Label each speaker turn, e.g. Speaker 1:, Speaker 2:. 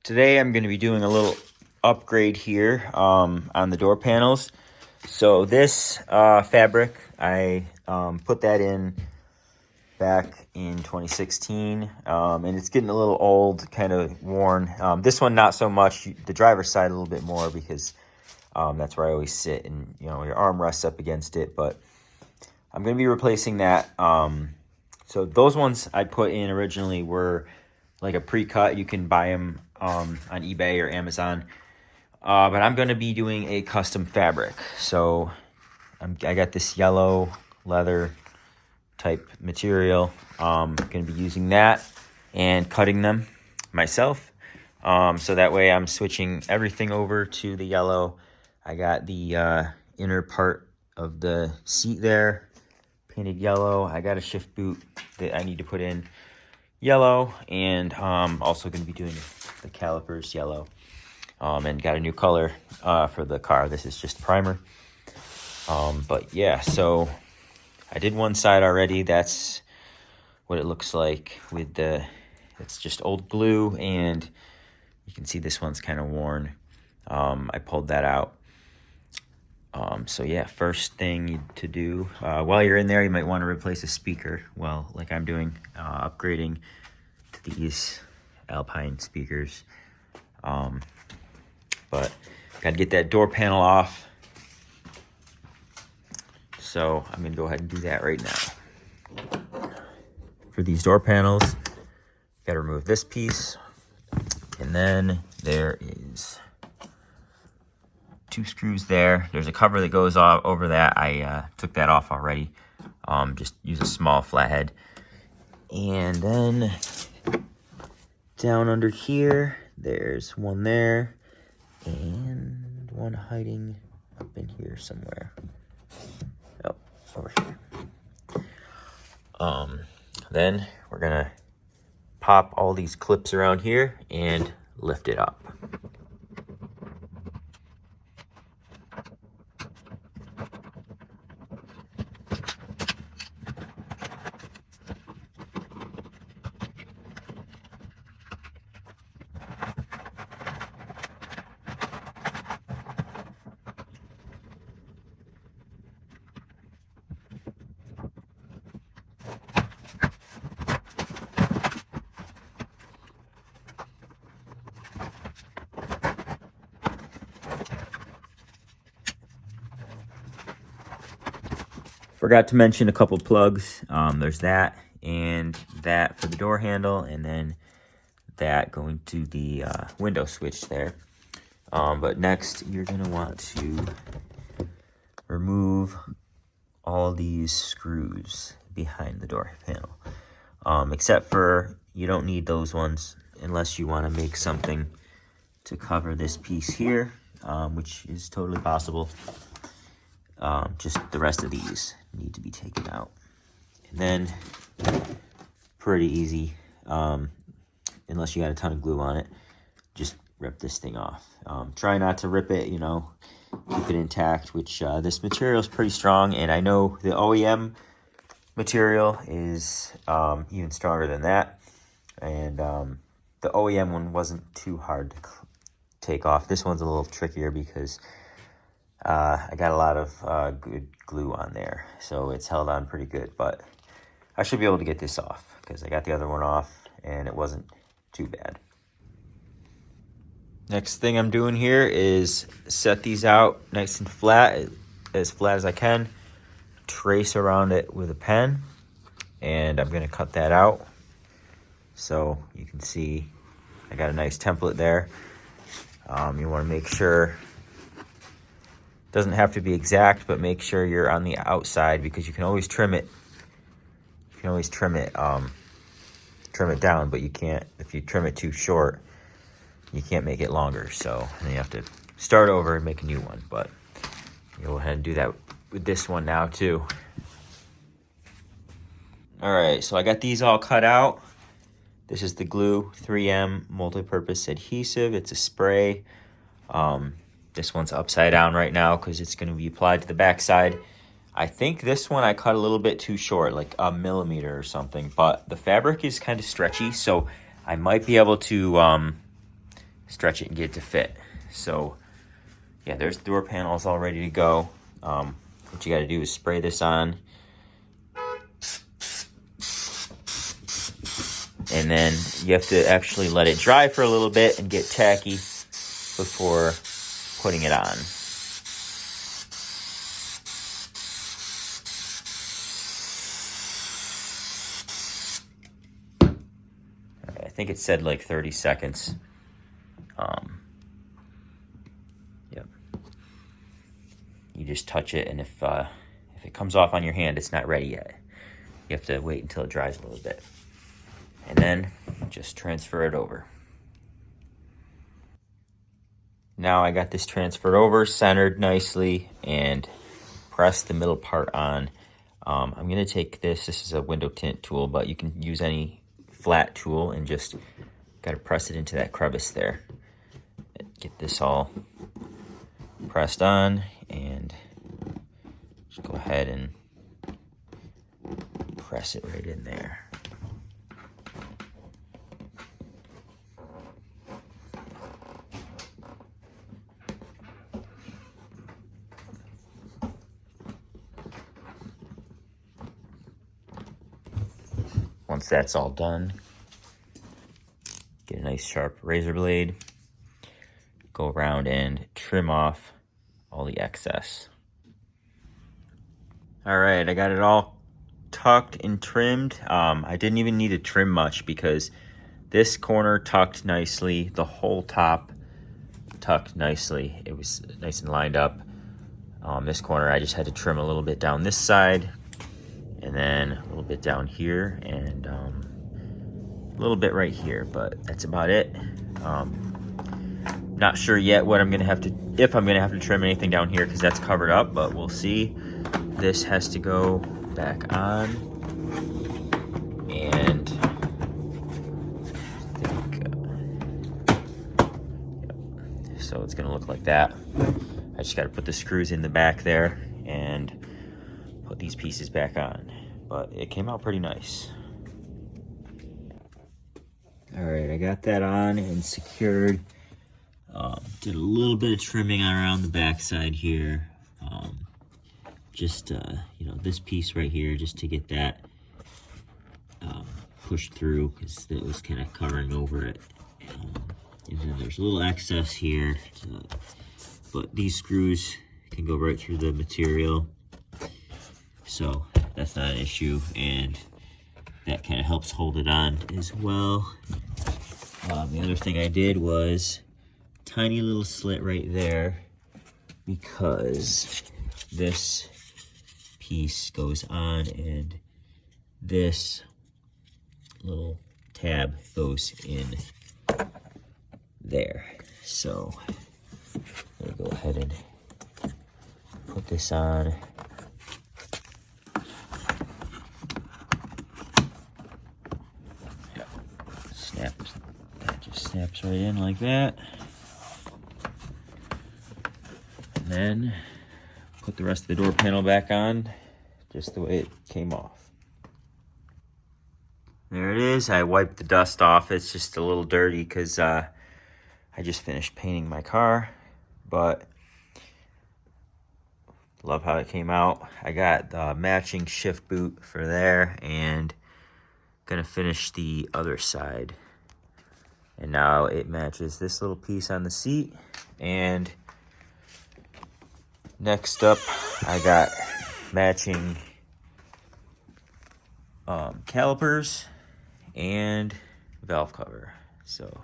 Speaker 1: Today I'm going to be doing a little upgrade here on the door panels. So this fabric, I put that in back in 2016, and it's getting a little old, kind of worn. This one not so much, the driver's side a little bit more because that's where I always sit and your arm rests up against it, but I'm going to be replacing that. So those ones I put in originally were like a pre-cut. You can buy them on eBay or Amazon. But I'm going to be doing a custom fabric. So I got this yellow leather type material. I'm going to be using that and cutting them myself. So that way I'm switching everything over to the yellow. I got the inner part of the seat there painted yellow. I got a shift boot that I need to put in yellow, and also going to be doing the calipers yellow, and got a new color for the car. This is just primer, but yeah, so I did one side already. That's what it looks like with it's just old glue, and you can see this one's kind of worn. I pulled that out. So yeah, first thing to do while you're in there, you might want to replace a speaker. Well, like I'm doing, upgrading to these Alpine speakers. But got to get that door panel off. So I'm going to go ahead and do that right now. For these door panels, got to remove this piece. And then there is 2 screws there. There's a cover that goes off over that. I took that off already. Just use a small flathead. And then down under here, there's one there and one hiding up in here somewhere. Oh, over here. Then we're gonna pop all these clips around here and lift it up. Forgot to mention a couple plugs. There's that and that for the door handle, and then that going to the window switch there. But next, you're going to want to remove all these screws behind the door panel. Except for, you don't need those ones unless you want to make something to cover this piece here, which is totally possible. Just the rest of these need to be taken out. And then, pretty easy, unless you got a ton of glue on it, just rip this thing off. Try not to rip it, keep it intact, which this material is pretty strong, and I know the OEM material is even stronger than that. And the OEM one wasn't too hard to take off. This one's a little trickier because I got a lot of good glue on there, so it's held on pretty good, but I should be able to get this off because I got the other one off and it wasn't too bad. Next thing I'm doing here is set these out nice and flat as I can, trace around it with a pen, and I'm going to cut that out. So you can see I got a nice template there. You want to make sure, doesn't have to be exact, but make sure you're on the outside, because you can always trim it. You can always trim it down, but you can't, if you trim it too short, you can't make it longer. So then you have to start over and make a new one. But you go ahead and do that with this one now too. All right, so I got these all cut out. This is the glue 3M multi-purpose adhesive. It's a spray. This one's upside down right now because it's going to be applied to the back side. I think this one I cut a little bit too short, like a millimeter or something, but the fabric is kind of stretchy, so I might be able to stretch it and get it to fit. So yeah, there's door panels all ready to go. What you got to do is spray this on, and then you have to actually let it dry for a little bit and get tacky before putting it on. I think it said like 30 seconds. Yep. You just touch it, and if it comes off on your hand, it's not ready yet. You have to wait until it dries a little bit. And then just transfer it over. Now I got this transferred over, centered nicely, and press the middle part on. I'm going to take this is a window tint tool, but you can use any flat tool and just got to press it into that crevice there. Get this all pressed on, and just go ahead and press it right in there. Once that's all done, get a nice sharp razor blade, go around and trim off all the excess. All right, I got it all tucked and trimmed. I didn't even need to trim much because this corner tucked nicely, the whole top tucked nicely. It was nice and lined up. This corner, I just had to trim a little bit down this side, and then a little bit down here, and a little bit right here, but that's about it. Not sure yet what I'm gonna have to, if I'm gonna have to trim anything down here, because that's covered up, but we'll see. This has to go back on, and I think, yep. So it's gonna look like that. I just gotta put the screws in the back there and put these pieces back on, but it came out pretty nice. All right, I got that on and secured. Did a little bit of trimming around the backside here. Just, you know, this piece right here, just to get that pushed through, because it was kind of covering over it. And then there's a little excess here, but these screws can go right through the material, so that's not an issue, and that kind of helps hold it on as well. The other thing I did was tiny little slit right there, because this piece goes on and this little tab goes in there. So I'm gonna go ahead and put this on. That just snaps right in like that. And then put the rest of the door panel back on just the way it came off. There it is. I wiped the dust off. It's just a little dirty because I just finished painting my car, but love how it came out. I got the matching shift boot for there, and gonna finish the other side. And now it matches this little piece on the seat. And next up, I got matching calipers and valve cover. So